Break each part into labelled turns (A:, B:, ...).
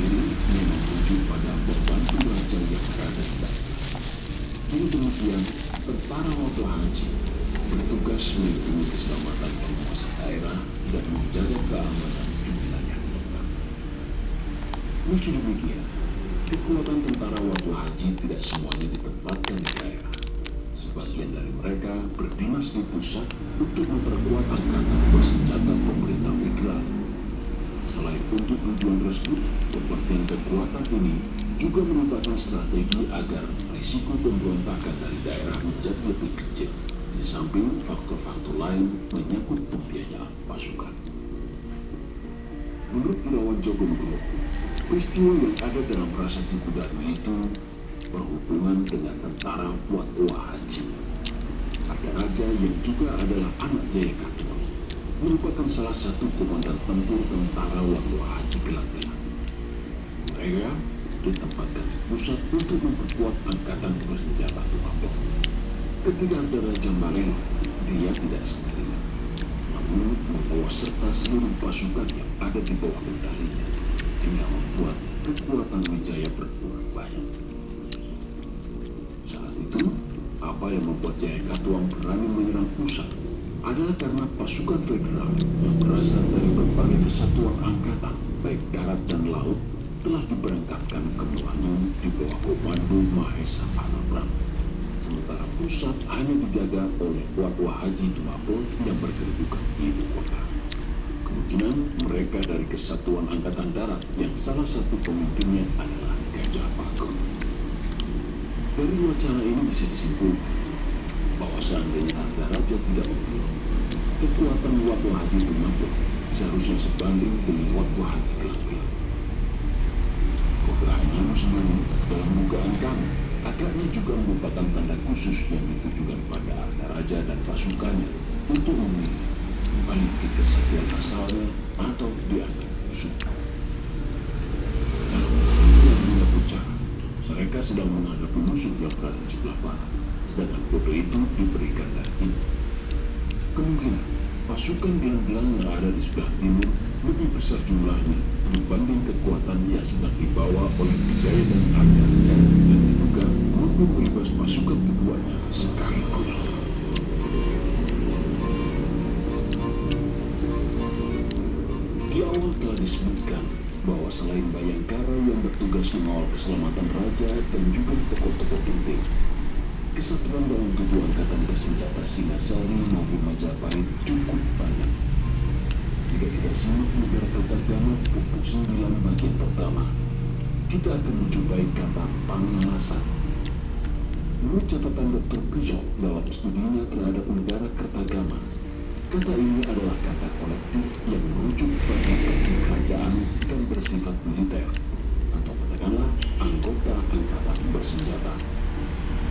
A: ini memang merujuk pada pembantu raja yang berada di dalam. Dengan demikian, tentara wakil haji bertugas melindungi keselamatan penguasa daerah dan menjaga keamanan di wilayah tempat. Meski demikian, kekuatan tentara wakil haji tidak semuanya ditempatkan di daerah. Sebagian dari mereka berdinas di pusat untuk memperkuat angkatan bersenjata pemerintah federal. Selain untuk tujuan tersebut, pembagian kekuatan ini juga merupakan strategi agar risiko pemberontakan dari daerah menjadi lebih kecil, di samping faktor-faktor lain menyangkut pembiayaan pasukan. Menurut Irawan Joko Nugroho, peristiwa yang ada dalam Prasasti Kudarwi itu berhubungan dengan tentara Watwa Haji. Ada raja yang juga adalah anak Jaya Katuang, merupakan salah satu komandan tempur tentara Watwa Haji Gelang-Gelang. Mereka ditempatkan di pusat untuk memperkuat angkatan bersenjata Tumapel. Ketika ada Raja Marelo, dia tidak sendirian, namun membawa serta seluruh pasukan yang ada di bawah kendalinya, hingga membuat kekuatan Wijaya berkurang banyak. Saat itu, apa yang membuat Jaya Katuang berani menyerang pusat adalah karena pasukan federal yang berasal dari berbagai kesatuan angkatan, baik darat dan laut, telah diberangkatkan ke Melayu di bawah komando Mahesa Anabram. Sementara pusat hanya dijaga oleh Watwa Haji Tumapel yang berkedudukan di ibu kota. Kemungkinan mereka dari kesatuan angkatan darat yang salah satu pemimpinnya adalah Gajah Pakon. Dari wacana ini bisa disimpulkan bahwa seandainya Arda Raja tidak mundur, kekuatan Watwa Haji Tumapel seharusnya sebanding dengan Watwa Haji Gelang-Gelang. Keberanian sendiri dalam dugaan kami agaknya juga merupakan tanda khusus yang ditujukan pada Arda Raja dan pasukannya untuk memilih kembali ke kesatuan asalnya atau dianggap musuh. Dalam dunia bicara, mereka sedang menghadapi musuh yang berada di sebelah barat, sedangkan kode itu diberikan dari ini. Kemungkinan pasukan gelang-gelang yang ada di sebelah timur lebih besar jumlahnya dibanding kekuatan yang sedang dibawa oleh Wijaya dan Arda Raja, dan diduga mampu melibas pasukan keduanya sekaligus. Di awal telah disebutkan bahwa selain Bayangkara yang bertugas mengawal keselamatan raja dan juga tokoh-tokoh penting, kesatuan dalam tubuh angkatan bersenjata Singasari maupun Majapahit cukup banyak. Jika kita simak negara Kertagama buku 9 bagian pertama, kita akan menjumpai kata pangalasan. Menurut catatan Dr. Prijo dalam studinya terhadap negara Kertagama, kata ini adalah kata kolektif yang merujuk pada arti kerajaan dan bersifat militer, atau katakanlah anggota angkatan bersenjata.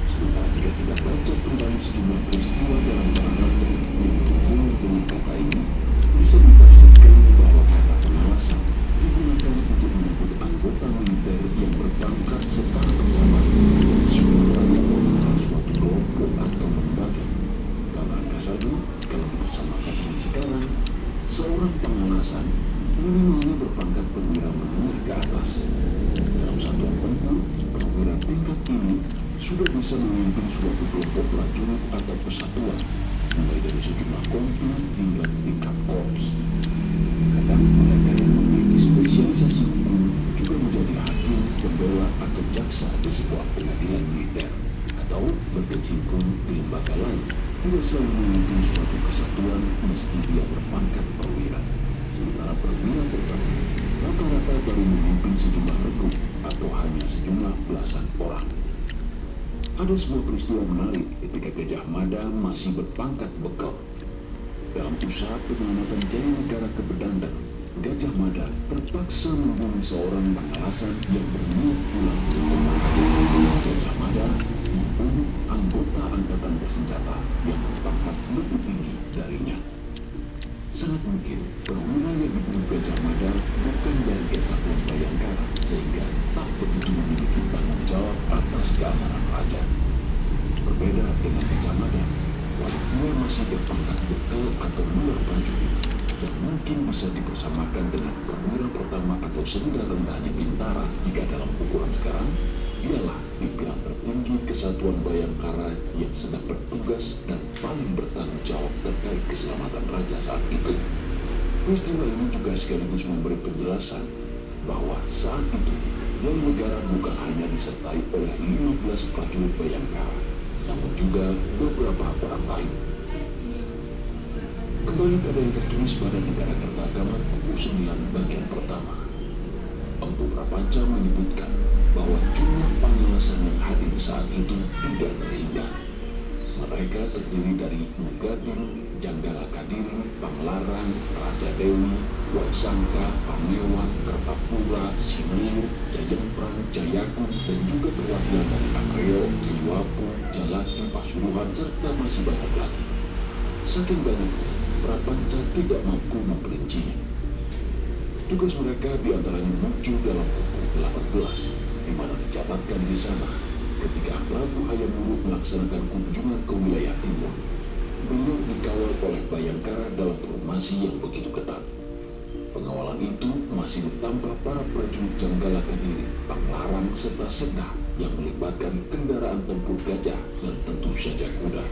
A: Sementara jika kita baca kembali sejumlah peristiwa dalam paragraf yang berhubungan dengan kata ini, bisa ditafsirkan bahwa kata pengalasan digunakan untuk menyebut anggota militer yang berpangkat setara pejabat dan sudah melakukan suatu kelompok atau lembaga. Karena kasarnya, kalau bersamakan dengan sekarang, seorang pengalasan minimalnya berpangkat perwira menengah ke atas. Dalam satuan tempur, perwira tingkat ini sudah bisa memimpin suatu kelompok prajurit atau kesatuan, mulai dari sejumlah kompi hingga tingkat korps. Kadang mereka yang memiliki spesialisasi hukum juga menjadi hakim, pembela atau jaksa di sebuah pengadilan militer, atau berkecimpung di lembaga lain, tidak selalu memimpin suatu kesatuan meski dia berpangkat perwira. Sementara perwira berbagi rata-rata baru memimpin sejumlah regu atau hanya sejumlah belasan orang. Ada sebuah peristiwa menarik ketika Gajah Mada masih berpangkat bekal. Dalam usaha penyelamatan Jaya Negara ke Bedandang, Gajah Mada terpaksa membunuh seorang pengalasan yang berniat pulang ke kota Aceh. Gajah Mada membunuh anggota angkatan bersenjata yang berpangkat lebih tinggi darinya. Sangat mungkin perwira yang dibunuh Gajah Mada bukan dari kesatuan Bayangkara, sehingga tak begitu memiliki tanggung jawab atas keamanan raja. Berbeda dengan Gajah Mada, walaupun masih berpangkat bekal atau lurah prajurit, yang mungkin bisa dipersamakan dengan perwira pertama atau serendah rendahnya Bintara jika dalam ukuran sekarang, ialah pimpinan tertinggi Kesatuan Bayangkara yang sedang bertugas dan paling bertanggung jawab terkait keselamatan raja saat itu. Peristiwa ini juga sekaligus memberi penjelasan bahwa saat itu Jayanegara bukan hanya disertai oleh 15 prajurit Bayangkara, namun juga beberapa orang lain. Kembali pada yang tertulis pada Negara Kertagama buku 9 bagian pertama. Empu Prapanca menyebutkan bahwa jumlah pangelasan yang hadir saat itu tidak terhingga. Mereka terdiri dari Mugadin, Janggala Kadiri, Panglarang, Raja Dewi, Waisangka, Panewan, Kertapura, Sinir, Jayemprang, Jayagung, dan juga perwakilan dari Akreo, Iwapu, Jalaki, Pasuruan, serta masih banyak lagi. Saking banyaknya, Prapanca tidak mampu memperincinya. Tugas mereka diantaranya muncul dalam buku 18, di mana dicatatkan di sana ketika Prabu Hayam Wuruk melaksanakan kunjungan ke wilayah timur. Beliau dikawal oleh Bayangkara dalam formasi yang begitu ketat. Pengawalan itu masih ditambah para prajurit Janggala Kadiri, Panglarang, serta Sedah yang melibatkan kendaraan tempur gajah dan tentu saja kuda.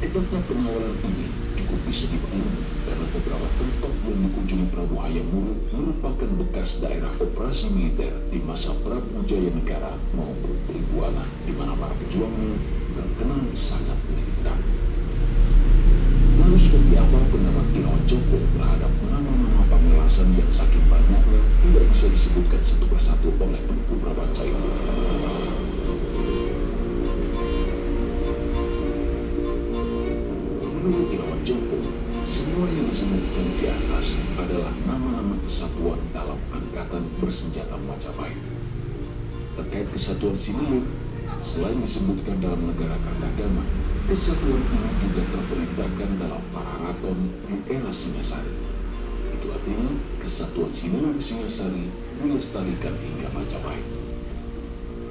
A: Ketatnya pengawalan ini cukup bisa dimaklumi karena beberapa tempat yang dikunjungi Prabu Hayam Wuruk merupakan bekas daerah operasi militer di masa Prabu Jayanegara maupun Tribuana, di mana para pejuangnya terkenal sangat militan. Lalu seperti apa pendapat Irawan Joko terhadap nama-nama pangelasan yang saking banyaknya tidak bisa disebutkan satu persatu oleh Empu Prapanca itu? Menurut Irawan Joko, semua yang disebutkan di atas adalah nama-nama kesatuan dalam angkatan bersenjata Majapahit. Terkait kesatuan Sinilir, selain disebutkan dalam Negara Kertagama, kesatuan ini juga terperintahkan dalam Pararaton di era Singasari. Itu artinya kesatuan Sinilir Singasari dilestarikan hingga Majapahit.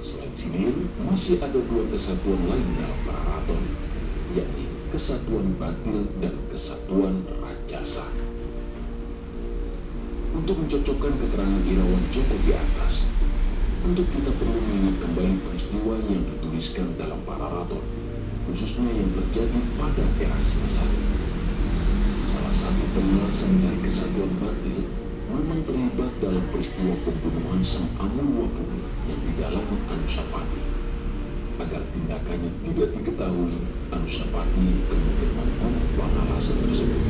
A: Selain Sinilir, masih ada dua kesatuan lain dalam Pararaton, yakni Kesatuan Batil dan Kesatuan Rajasa. Untuk mencocokkan keterangan Irawan Joko di atas, tentu kita perlu mengingat kembali peristiwa yang dituliskan dalam Pararaton, khususnya yang terjadi pada era Singasari. Salah satu pengelasan dari Kesatuan Batil memang terlibat dalam peristiwa pembunuhan Sang Amurwapuni yang didalami Anusapati. Agar tindakannya tidak diketahui, Anusapati kemudian membunuh pengelasan tersebut.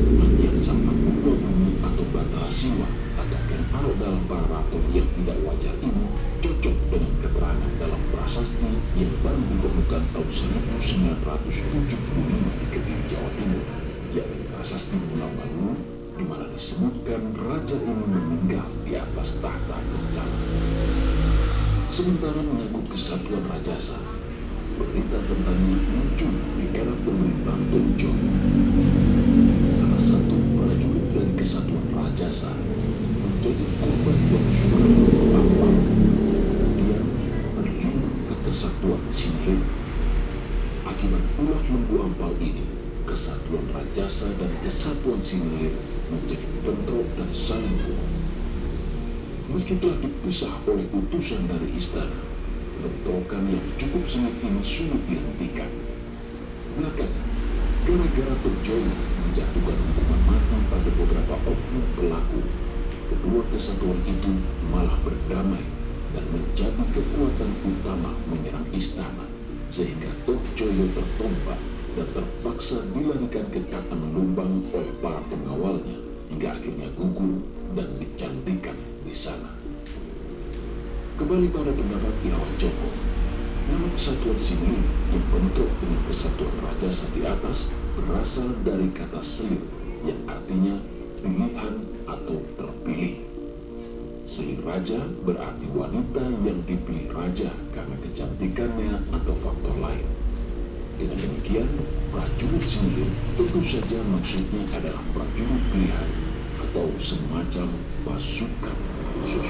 A: Kematian Sang Amurwapuni atau Batara Siwa adakan arok dalam Pararaton yang tidak wajar ini cocok dengan keterangan dalam prasasti yang baru ditemukan tahun 1975 di Kediri, Jawa Timur, yakni prasasti Munawalulu, di mana disebutkan raja ini meninggal di atas tahta kencana. Sementara menyangkut kesatuan Rajasa, berita tentangnya muncul di era pemerintahan Tonjoyo. Salah satu prajurit dari kesatuan Rajasa menjadi korban Tuan Soekarno Ampal, kemudian berlindung ke kesatuan Sinilir. Akibat ulah lembu Ampal ini, kesatuan Rajasa dan kesatuan Sinilir menjadi bentrok dan saling bunuh. Meski telah dipisah oleh utusan dari istana, bentrokan yang cukup sengit ini sulit dihentikan. Belakangan, gara-gara Tonjoyo menjatuhkan hukuman mati pada beberapa oknum pelaku, kedua kesatuan itu malah berdamai dan menjadi kekuatan utama menyerang istana, sehingga Tonjoyo tertombak dan terpaksa dilarikan ke Katan Lumbang oleh para pengawalnya hingga akhirnya gugur dan dicandikan di sana. Kembali pada pendapat Irawan Joko, nama kesatuan Sinilir yang bentrok dengan kesatuan Rajasa di atas berasal dari kata selir yang artinya pilihan atau terpilih. Selir raja berarti wanita yang dipilih raja karena kecantikannya atau faktor lain. Dengan demikian, prajurit Sinilir tentu saja maksudnya adalah prajurit pilihan atau semacam pasukan khusus.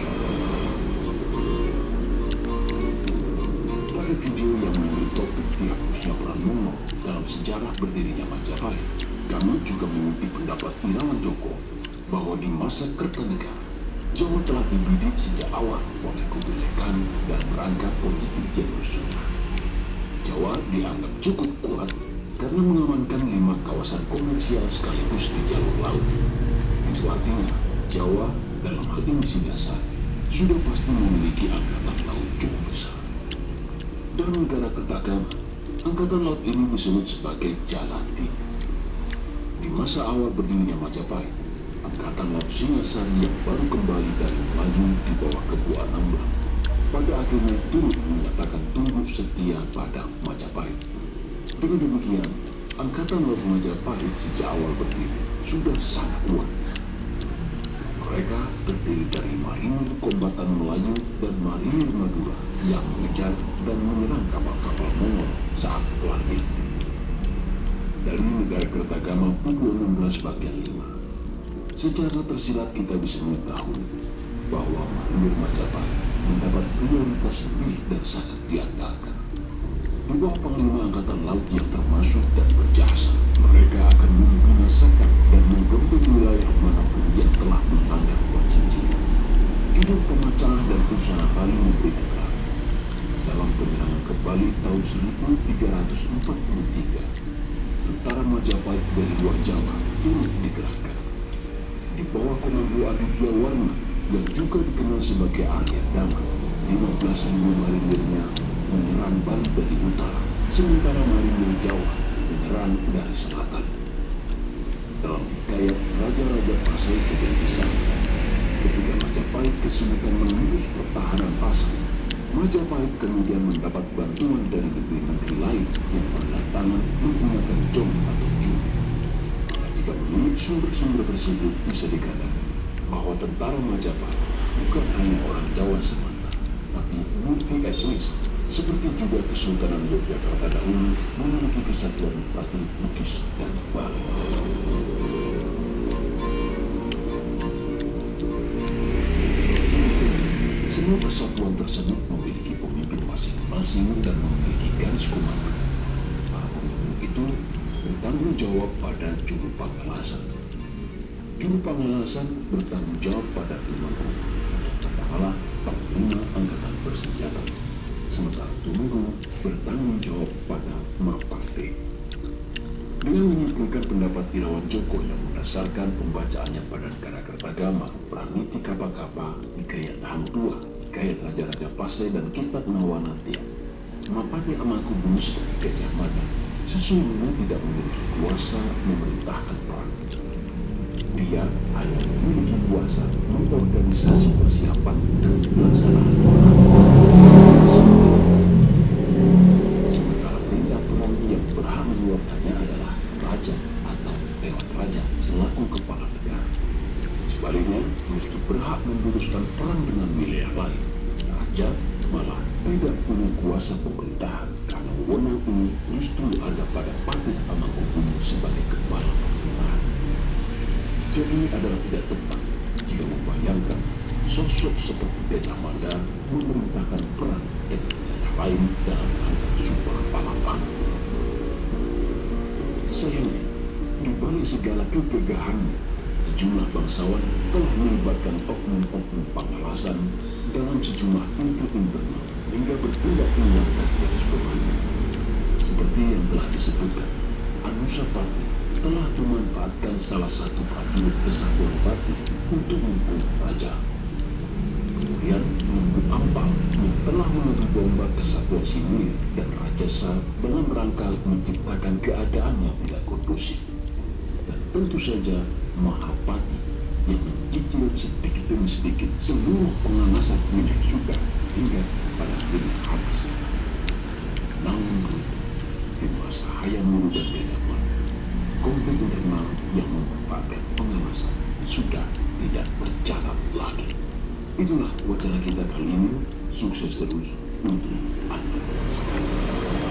A: Pada video yang menjadi topik dihapusnya peran Luno dalam sejarah berdirinya Majapahit, Kami juga mengutip pendapat Irawan Joko bahwa di masa Kertanegara, Jawa telah dibidik sejak awal oleh Kubilai Khan dan merangkap politik yang rusuh. Jawa dianggap cukup kuat karena mengamankan 5 kawasan komersial sekaligus di jalur laut. Itu artinya Jawa dalam hal ini Singasari sudah pasti memiliki angkatan laut cukup besar. Dalam negara Kertagama, angkatan laut ini disebut sebagai Jalanti. Di masa awal berdirinya Majapahit, angkatan laut Singasari yang baru kembali dari Melayu di bawah Kepu Anambra pada akhirnya turut menyatakan tunduk setia pada Majapahit. Dengan demikian, angkatan laut Majapahit sejak awal berdiri sudah sangat kuat. Mereka terdiri dari Marinir Kombatan Melayu dan Marinir Madura yang mengejar dan menyerang kapal-kapal Mongol saat Perang Dingin. Dari negara Kertagama pukul 16 bagian 5, secara tersirat kita bisa mengetahui bahwa Marinir Majapahit mendapat prioritas lebih dan sangat diandalkan. Di bawah Panglima Angkatan Laut yang termasuk dan berjasa, mereka akan membinasakan dan menggempur wilayah manapun yang telah melanggar perjanjian. Hidup pemacalah dan usaha Bali memberi keterangan. Dalam penyerangan ke Bali tahun 1343, tentara Majapahit dari luar Jawa turut dikerahkan. Di bawah komando Aditya Warna yang juga dikenal sebagai Arya Dama, 15.000 marinirnya menyerang Bali dari utara, sementara marinir Jawa menyerang dari selatan. Dalam hikayat Raja-Raja Pasai juga disangka, ketika Majapahit kesulitan menembus pertahanan Pasai, Majapahit kemudian mendapat bantuan dari negeri-negeri lain yang berdatangan menggunakan jom atau jum. Nah, jika menurut sumber-sumber tersebut bisa dikatakan bahwa tentara Majapahit bukan hanya orang Jawa semata, tapi multi etnis, seperti juga Kesultanan Yogyakarta dahulu memiliki kesatuan prajurit Bugis dan Bali. Semua kesatuan tersebut memiliki pemimpin masing-masing dan memiliki garis komando. Para pemimpin itu bertanggung jawab pada juru pangalasan. Juru pangalasan bertanggung jawab pada Tumenggung, katakanlah Panglima Angkatan Bersenjata. Sementara Tumenggung bertanggung jawab pada Mapate. Dengan menyimpulkan pendapat Irawan Joko yang berdasarkan pembacaannya pada negara Kertagama, Praniti Kapa-Kapa, Hikayat Hang Tuah, Hikayat Raja-Raja Pasai dan Kitab Nawanatya, Mapate Amangkubuwono seperti Gajah Mada sesungguhnya tidak memiliki kuasa memerintahkan perang. Dia hanya memiliki kuasa mengorganisasi persiapan dan pelaksanaan perang. Sementara perintah perang yang berhak mengeluarkannya adalah raja atau dewan raja selaku kepala negara. Sebaliknya, meski berhak memutuskan perang dengan wilayah lain, raja malah tidak punya kuasa pemerintahan karena wewenang ini justru ada pada Patih Amangkubuwono sebagai kepala pemerintahan. Jadi adalah tidak tepat jika membayangkan sosok seperti Gajah Mada memerintahkan perang dengan wilayah lain dalam rangka super Palembang. Sayangnya, di balik segala kegagahannya, sejumlah bangsawan telah melibatkan oknum-oknum pangalasan dalam sejumlah intrigue internal hingga bertindak keluar dari garis komando. Seperti yang telah disebutkan, Anusapati telah memanfaatkan salah satu prajurit Kesatuan Pati untuk membunuh raja. Kemudian Lembu Ampal yang telah menuduh bomba Kesatuan Sinulir dan Rajasa dalam rangka menciptakan keadaan yang tidak kondusif. Dan tentu saja Mahapati yang mencicil sedikit demi sedikit seluruh penganasan milik Suga hingga pada akhirnya habis. Namun di masa Hayam Wuru dan Gajah Mada, konflik internal yang memanfaatkan penganasan sudah tidak berjalan lagi. Itulah wacana kita kali ini. Sukses terus untuk Anda sekalian.